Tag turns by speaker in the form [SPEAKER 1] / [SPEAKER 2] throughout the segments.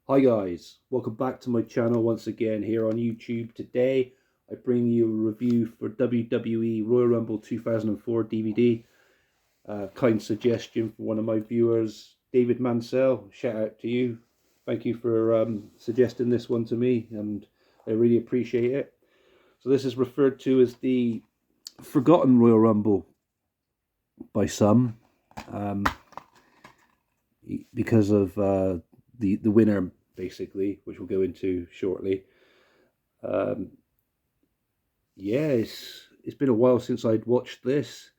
[SPEAKER 1] Hi guys, welcome back to my channel once again here on YouTube. Today I bring you a review for WWE Royal Rumble 2004 DVD. Kind suggestion from one of my viewers, David Mansell. Shout out to you. Thank you for suggesting this one to me, and I really appreciate it. So this is referred to as the Forgotten Royal Rumble by some, because of the winner, basically, which we'll go into shortly. Yeah, it's been a while since I'd watched this,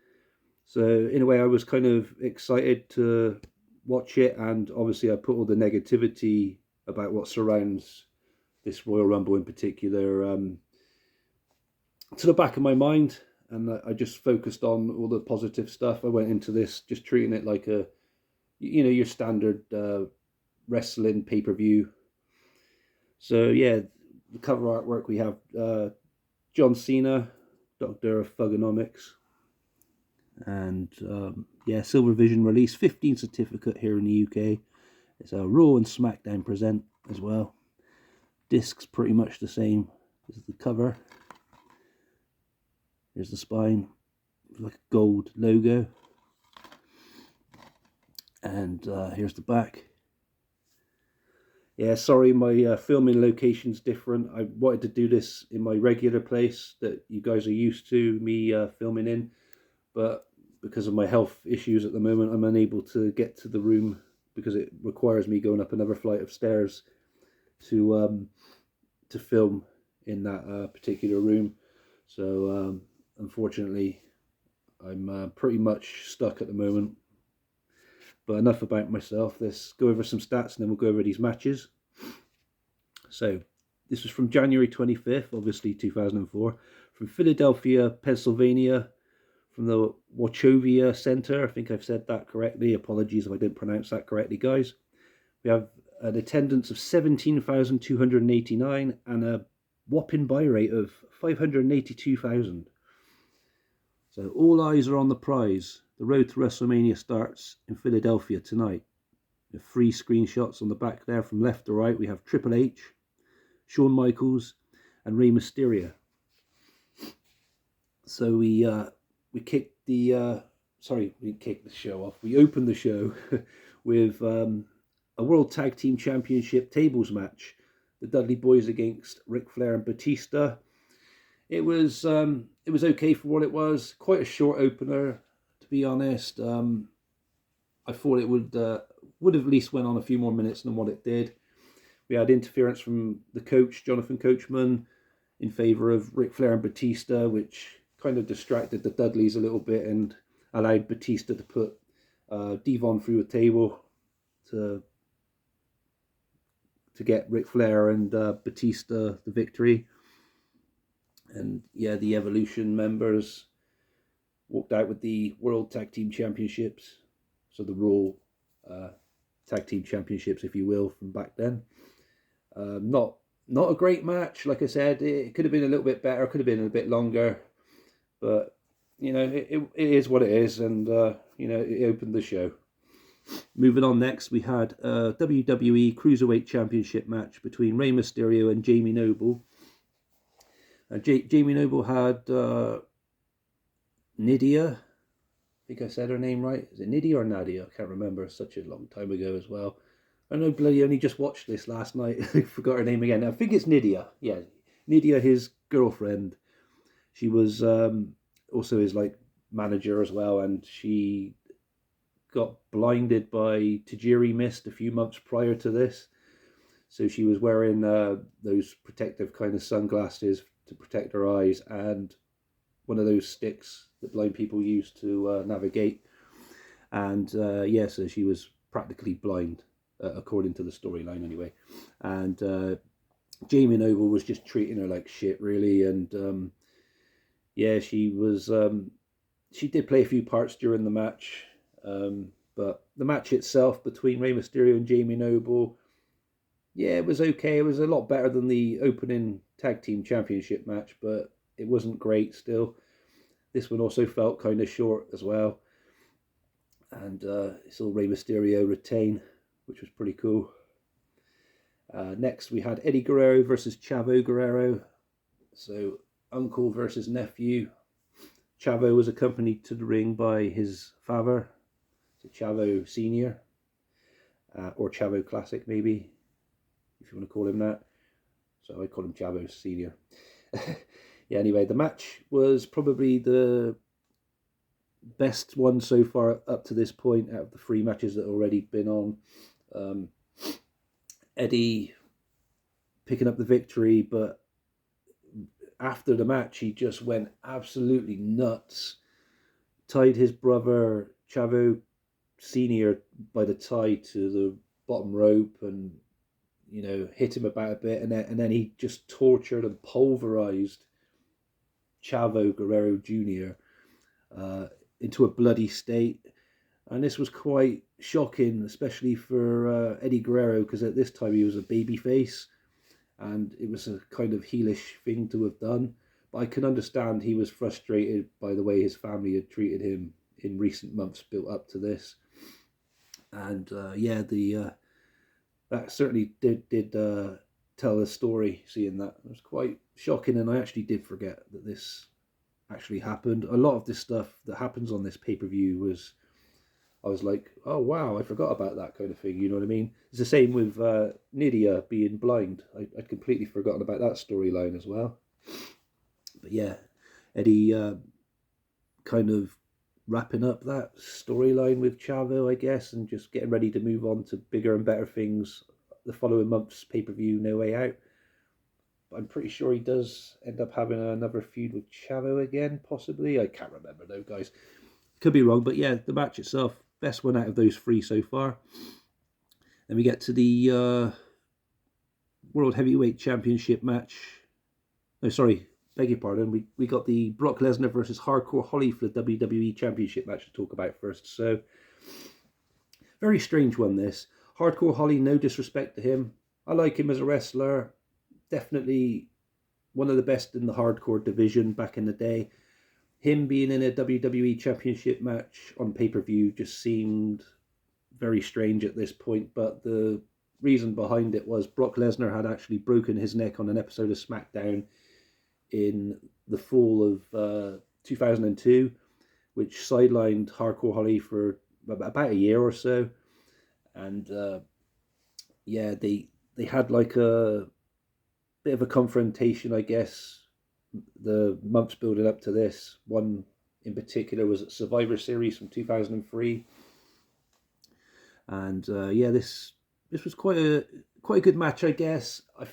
[SPEAKER 1] so in a way I was kind of excited to watch it, and obviously I put all the negativity about what surrounds this Royal Rumble in particular to the back of my mind, and I just focused on all the positive stuff. I went into this just treating it like your standard wrestling pay-per-view. So yeah, the cover artwork, we have John Cena, Dr. Thugonomics, and yeah, Silver Vision release 15 certificate here in the UK. It's a Raw and SmackDown present as well. Discs pretty much the same as the cover. Here's the spine, like a gold logo, and here's the back. Yeah, sorry, my filming location's different. I wanted to do this in my regular place that you guys are used to me filming in, but because of my health issues at the moment, I'm unable to get to the room because it requires me going up another flight of stairs to film in that particular room. So unfortunately, I'm pretty much stuck at the moment. But enough about myself. Let's go over some stats and then we'll go over these matches. So this was from January 25th, obviously 2004, from Philadelphia, Pennsylvania, from the Wachovia Center. I think I've said that correctly. Apologies if I didn't pronounce that correctly, guys. We have an attendance of 17,289 and a whopping buy rate of 582,000. So all eyes are on the prize. The road to WrestleMania starts in Philadelphia tonight. We have 3 screenshots on the back there from left to right. We have Triple H, Shawn Michaels, and Rey Mysterio. So we kicked the we kicked the show off. We opened the show with a World Tag Team Championship tables match. The Dudley Boys against Ric Flair and Batista. It was okay for what it was. Quite a short opener, to be honest. I thought it would have at least went on a few more minutes than what it did. We had interference from the coach, Jonathan Coachman, in favour of Ric Flair and Batista, which kind of distracted the Dudleys a little bit and allowed Batista to put Devon through a table to get Ric Flair and Batista the victory. And yeah, the Evolution members walked out with the World Tag Team Championships. So the Raw Tag Team Championships, if you will, from back then. Not a great match. Like I said, it could have been a little bit better. Could have been a bit longer. But, it is what it is. And, it opened the show. Moving on next, we had a WWE Cruiserweight Championship match between Rey Mysterio and Jamie Noble. Jamie Noble had Nydia. I think I said her name right. Is it Nydia or Nadia? I can't remember. Such a long time ago as well. I know, bloody only just watched this last night. I forgot her name again. I think it's Nydia. Yeah, Nydia, his girlfriend. She was also his manager as well, and she got blinded by Tajiri Mist a few months prior to this. So she was wearing those protective kind of sunglasses to protect her eyes, and one of those sticks that blind people use to navigate. And so she was practically blind, according to the storyline anyway. And Jamie Noble was just treating her like shit, really. And she was. She did play a few parts during the match, but the match itself between Rey Mysterio and Jamie Noble, yeah, it was okay. It was a lot better than the opening Tag Team Championship match, but it wasn't great still. This one also felt kind of short as well. And saw Rey Mysterio retain, which was pretty cool. Next, we had Eddie Guerrero versus Chavo Guerrero. So, uncle versus nephew. Chavo was accompanied to the ring by his father, so Chavo Senior, or Chavo Classic, maybe, if you want to call him that. So I call him Chavo Senior. Yeah, anyway, the match was probably the best one so far up to this point out of the 3 matches that have already been on. Eddie picking up the victory, but after the match, he just went absolutely nuts. Tied his brother Chavo Senior by the tie to the bottom rope, and hit him about a bit, and then he just tortured and pulverized Chavo Guerrero Jr. Into a bloody state. And this was quite shocking, especially for Eddie Guerrero, because at this time he was a babyface, and it was a kind of heelish thing to have done. But I can understand he was frustrated by the way his family had treated him in recent months built up to this. And that certainly did tell a story, seeing that. It was quite shocking, and I actually did forget that this actually happened. A lot of this stuff that happens on this pay-per-view I was like, oh wow, I forgot about that kind of thing, you know what I mean? It's the same with Nydia being blind. I'd completely forgotten about that storyline as well. But yeah, Eddie kind of wrapping up that storyline with Chavo, I guess, and just getting ready to move on to bigger and better things the following month's pay-per-view No Way Out. I'm pretty sure he does end up having another feud with Chavo again, possibly. I can't remember though, guys. Could be wrong, but yeah, the match itself, best one out of those 3 so far. Then we get to the World Heavyweight Championship match. No, sorry, beg your pardon. We got the Brock Lesnar versus Hardcore Holly for the WWE Championship match to talk about first. So, very strange one, this. Hardcore Holly, no disrespect to him. I like him as a wrestler. Definitely one of the best in the hardcore division back in the day. Him being in a WWE Championship match on pay-per-view just seemed very strange at this point, but the reason behind it was Brock Lesnar had actually broken his neck on an episode of SmackDown in the fall of 2002, which sidelined Hardcore Holly for about a year or so. And they had like a bit of a confrontation, I guess, the months building up to this. One in particular was at Survivor Series from 2003. And this was quite a good match, I guess. I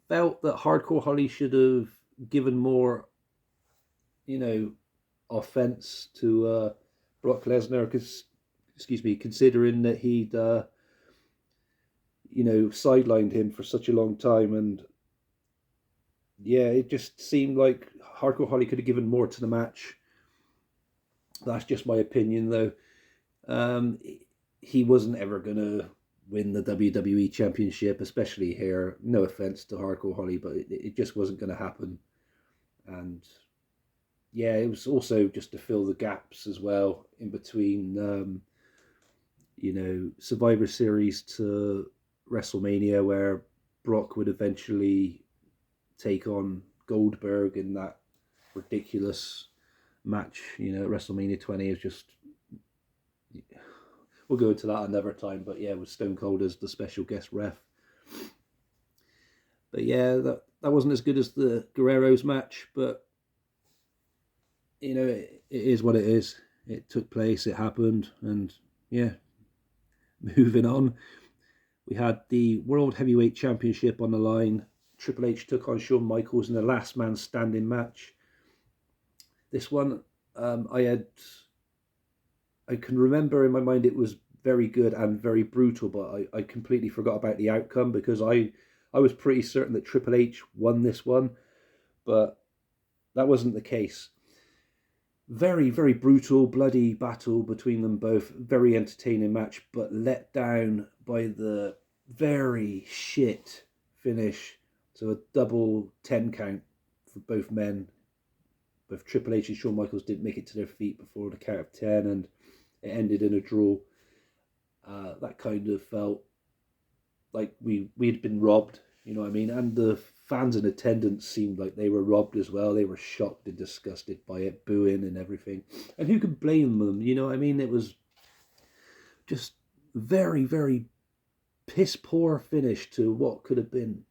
[SPEAKER 1] felt that Hardcore Holly should have given more, offense to Brock Lesnar, considering that he'd sidelined him for such a long time. And yeah, it just seemed like Hardcore Holly could have given more to the match. That's just my opinion, though. He wasn't ever going to win the WWE Championship, especially here. No offense to Hardcore Holly, but it just wasn't going to happen. And yeah, it was also just to fill the gaps as well in between, Survivor Series to WrestleMania, where Brock would eventually take on Goldberg in that ridiculous match. WrestleMania 20 is just... We'll go into that another time, but yeah, with Stone Cold as the special guest ref. But yeah, that wasn't as good as the Guerrero's match, but it is what it is. It took place, it happened, and yeah, moving on. We had the World Heavyweight Championship on the line. Triple H took on Shawn Michaels in the last man standing match. This one, I can remember in my mind it was very good and very brutal, but I completely forgot about the outcome, because I was pretty certain that Triple H won this one, but that wasn't the case. Very, very brutal, bloody battle between them both. Very entertaining match, but let down by the very shit finish. So a double 10 count for both men. Both Triple H and Shawn Michaels didn't make it to their feet before the count of 10, and it ended in a draw. That kind of felt like we'd been robbed. You know what I mean? And the fans in attendance seemed like they were robbed as well. They were shocked and disgusted by it, booing and everything. And who could blame them? You know what I mean? It was just very, very piss poor finish to what could have been,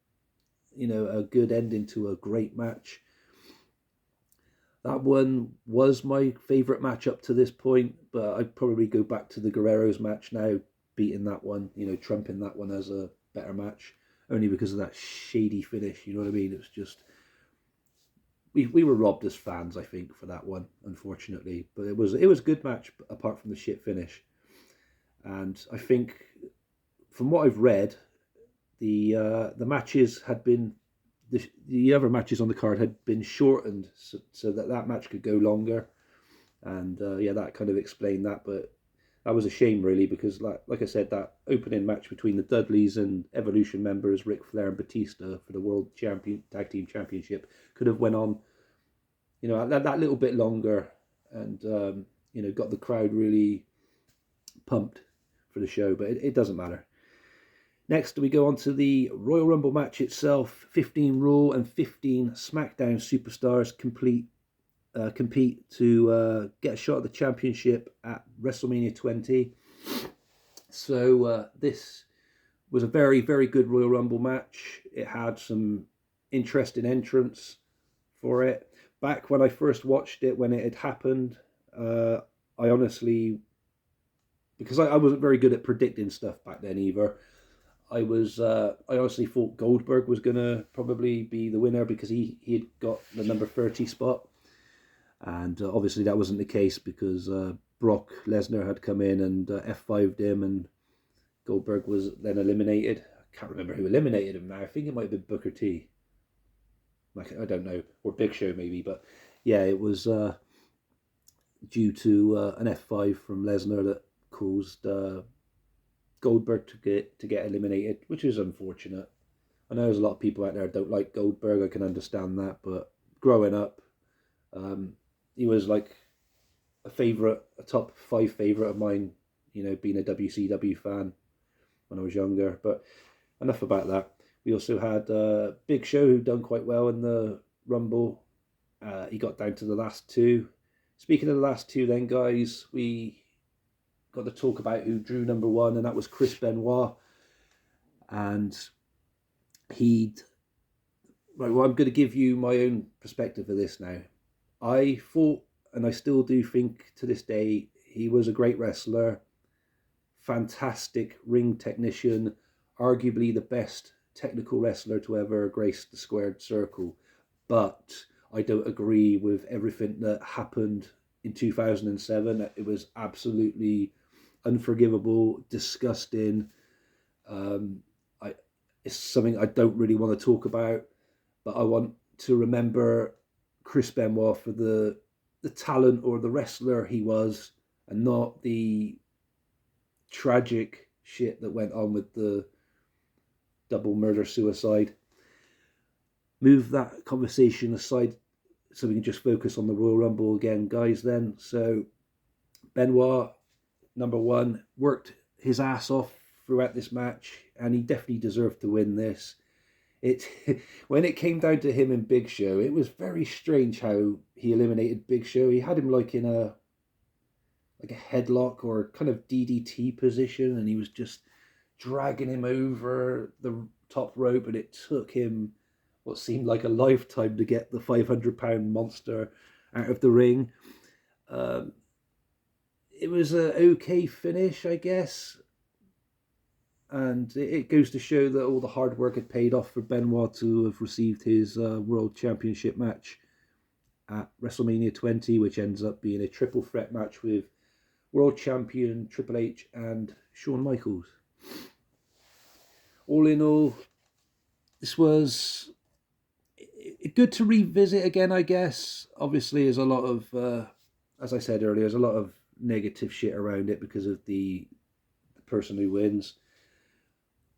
[SPEAKER 1] a good ending to a great match. That one was my favourite match up to this point, but I'd probably go back to the Guerreros match now, beating that one, trumping that one as a better match, only because of that shady finish, you know what I mean? It was just, we were robbed as fans, I think, for that one, unfortunately. But it was a good match, apart from the shit finish. And I think, from what I've read, the matches had been the other matches on the card had been shortened so that match could go longer, and that kind of explained that. But that was a shame, really, because like I said, that opening match between the Dudleys and Evolution members Ric Flair and Batista for the World Tag Team Championship could have went on, that little bit longer, and got the crowd really pumped for the show. But it doesn't matter. Next, we go on to the Royal Rumble match itself. 15 Raw and 15 SmackDown superstars compete to get a shot at the championship at WrestleMania 20. So this was a very, very good Royal Rumble match. It had some interesting entrants for it. Back when I first watched it, when it had happened, I honestly, because I wasn't very good at predicting stuff back then either, I honestly thought Goldberg was going to probably be the winner because he had got the number 30 spot. And obviously that wasn't the case because Brock Lesnar had come in and F5'd him, and Goldberg was then eliminated. I can't remember who eliminated him now. I think it might have been Booker T. I don't know. Or Big Show maybe. But yeah, it was due to an F5 from Lesnar that caused Goldberg to get eliminated, which is unfortunate. I know there's a lot of people out there that don't like Goldberg. I can understand that, but growing up, he was like a top 5 favorite of mine. Being a WCW fan when I was younger. But enough about that. We also had Big Show, who done quite well in the Rumble. He got down to the last two. Speaking of the last two, then guys, we got to talk about who drew number 1, and that was Chris Benoit. And I'm going to give you my own perspective of this now. I thought, and I still do think to this day, he was a great wrestler, fantastic ring technician, arguably the best technical wrestler to ever grace the squared circle. But I don't agree with everything that happened in 2007. It was absolutely unforgivable, disgusting. It's something I don't really want to talk about, but I want to remember Chris Benoit for the talent or the wrestler he was, and not the tragic shit that went on with the double murder suicide. Move that conversation aside so we can just focus on the Royal Rumble again, guys, then. So Benoit, number 1, worked his ass off throughout this match, and he definitely deserved to win this. When it came down to him and Big Show, it was very strange how he eliminated Big Show. He had him like in a headlock or kind of DDT position, and he was just dragging him over the top rope, and it took him what seemed like a lifetime to get the 500-pound monster out of the ring. It was an okay finish, I guess. And it goes to show that all the hard work had paid off for Benoit to have received his World Championship match at WrestleMania 20, which ends up being a triple threat match with World Champion Triple H and Shawn Michaels. All in all, this was good to revisit again, I guess. Obviously, there's a lot of, as I said earlier, there's a lot of negative shit around it because of the person who wins.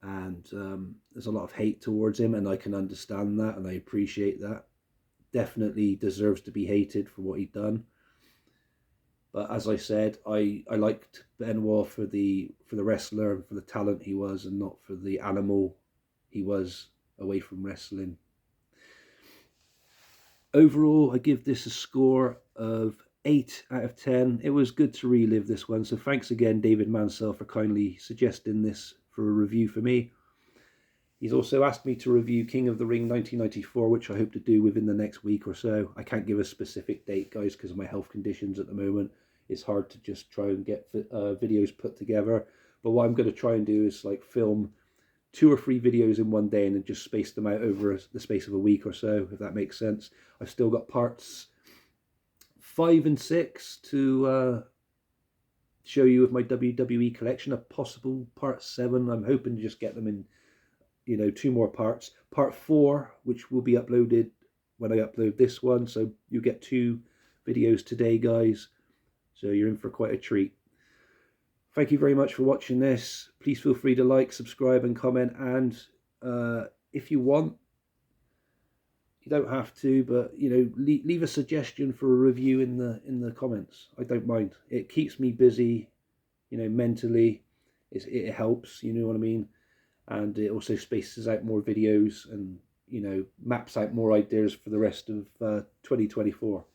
[SPEAKER 1] And there's a lot of hate towards him, and I can understand that, and I appreciate that. Definitely deserves to be hated for what he'd done. But as I said, I liked Benoit for the wrestler and for the talent he was, and not for the animal he was away from wrestling. Overall, I give this a score of 8 out of 10. It was good to relive this one. So thanks again, David Mansell, for kindly suggesting this for a review for me. He's also asked me to review King of the Ring 1994, which I hope to do within the next week or so. I can't give a specific date, guys, because of my health conditions at the moment. It's hard to just try and get videos put together. But what I'm going to try and do is like film 2 or 3 videos in one day and then just space them out over the space of a week or so, if that makes sense. I've still got parts 5 and 6 to show you of my WWE collection. A possible part 7. I'm hoping to just get them in, 2 more parts. Part 4, which will be uploaded when I upload this one. So you get 2 videos today, guys. So you're in for quite a treat. Thank you very much for watching this. Please feel free to like, subscribe, and comment. And if you want, you don't have to, but leave a suggestion for a review in the comments. I don't mind. It keeps me busy, mentally. It helps. You know what I mean. And it also spaces out more videos and maps out more ideas for the rest of 2024.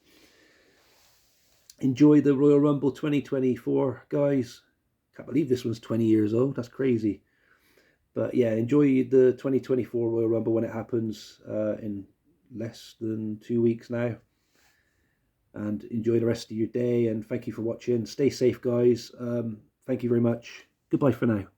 [SPEAKER 1] Enjoy the Royal Rumble 2024, guys. Can't believe this one's 20 years old. That's crazy. But yeah, enjoy the 2024 Royal Rumble when it happens in less than 2 weeks now. And enjoy the rest of your day. And thank you for watching. Stay safe, guys. Thank you very much. Goodbye for now.